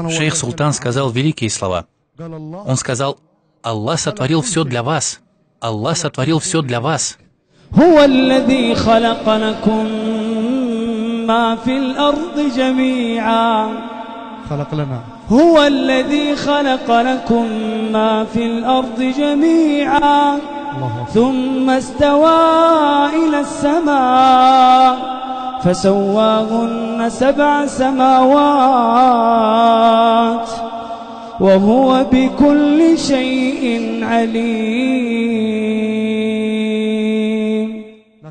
Шейх Султан сказал великие слова. Он сказал: Аллах сотворил все для вас. Аллах сотворил все для вас. هو الذي خلق لكم ما في الأرض جميعا ثم استوى إلى السماء فسواهن 7 سماوات وهو بكل شيء عليم.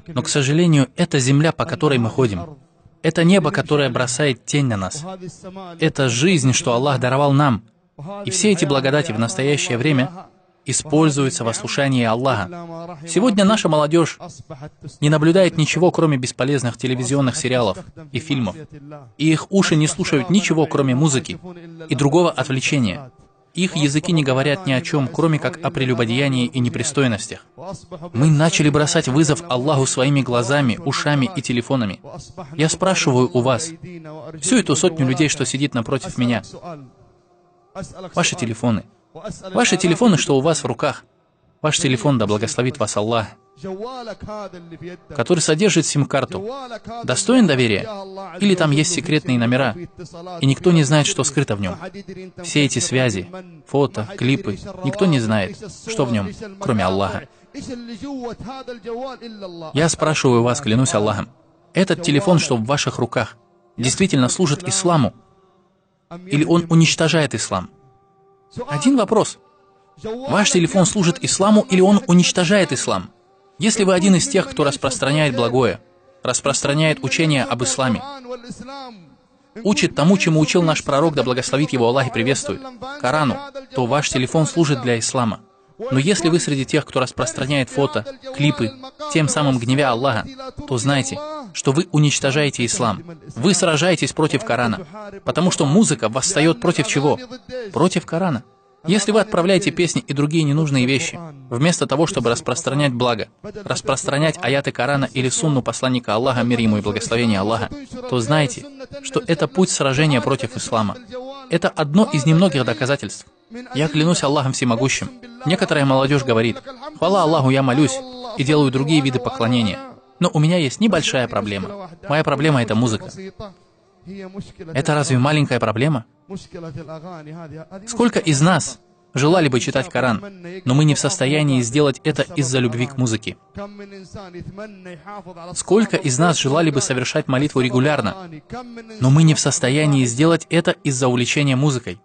Но, к сожалению, это земля, по которой мы ходим. Это небо, которое бросает тень на нас. Это жизнь, что Аллах даровал нам. И все эти благодати в настоящее время используются во слушании Аллаха. Сегодня наша молодежь не наблюдает ничего, кроме бесполезных телевизионных сериалов и фильмов. И их уши не слушают ничего, кроме музыки и другого отвлечения. Их языки не говорят ни о чем, кроме как о прелюбодеянии и непристойностях. Мы начали бросать вызов Аллаху своими глазами, ушами и телефонами. Я спрашиваю у вас, всю эту сотню людей, что сидит напротив меня, ваши телефоны, что у вас в руках, ваш телефон, да благословит вас Аллах, который содержит сим-карту, достоин доверия? Или там есть секретные номера, и никто не знает, что скрыто в нем? Все эти связи, фото, клипы, никто не знает, что в нем, кроме Аллаха. Я спрашиваю вас, клянусь Аллахом, этот телефон, что в ваших руках, действительно служит исламу? Или он уничтожает ислам? Один вопрос. Ваш телефон служит исламу или он уничтожает ислам? Если вы один из тех, кто распространяет благое, распространяет учение об исламе, учит тому, чему учил наш пророк, да благословит его Аллах и приветствует, Корану, то ваш телефон служит для ислама. Но если вы среди тех, кто распространяет фото, клипы, тем самым гневя Аллаха, то знайте, что вы уничтожаете ислам. Вы сражаетесь против Корана, потому что музыка восстает против чего? Против Корана. Если вы отправляете песни и другие ненужные вещи, вместо того, чтобы распространять благо, распространять аяты Корана или сунну посланника Аллаха, мир ему и благословение Аллаха, то знайте, что это путь сражения против ислама. Это одно из немногих доказательств. Я клянусь Аллахом Всемогущим. Некоторая молодежь говорит: «Хвала Аллаху, я молюсь и делаю другие виды поклонения». Но у меня есть небольшая проблема. Моя проблема — это музыка. Это разве маленькая проблема? Сколько из нас желали бы читать Коран, но мы не в состоянии сделать это из-за любви к музыке? Сколько из нас желали бы совершать молитву регулярно, но мы не в состоянии сделать это из-за увлечения музыкой?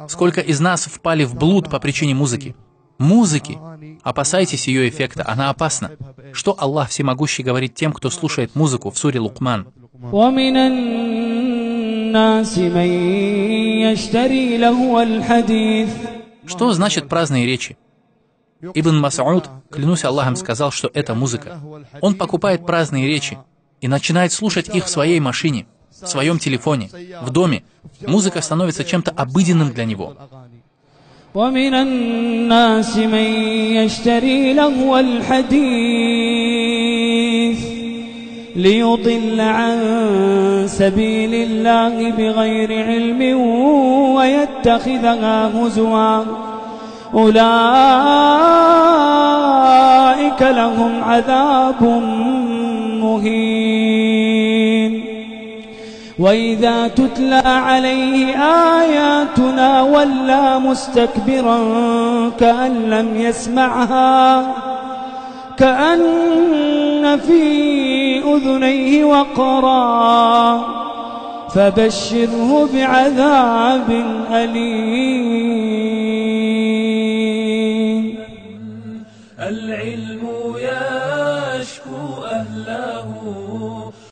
Сколько из нас впали в блуд по причине музыки? Музыки. Опасайтесь ее эффекта, она опасна. Что Аллах Всемогущий говорит тем, кто слушает музыку в суре Лукман? Что значит праздные речи? Ибн Мас'уд, клянусь Аллахом, сказал, что это музыка. Он покупает праздные речи и начинает слушать их в своей машине, в своем телефоне, в доме. Музыка становится чем-то обыденным для него. ومن الناس من يشتري لهو الحديث ليضل عن سبيل الله بغير علم ويتخذها هزوا أولئك لهم عذاب مهين وإذا تتلى عليه آياتنا ولى مستكبرا كأن لم يسمعها كأن في أذنيه وقرا فبشره بعذاب أليم.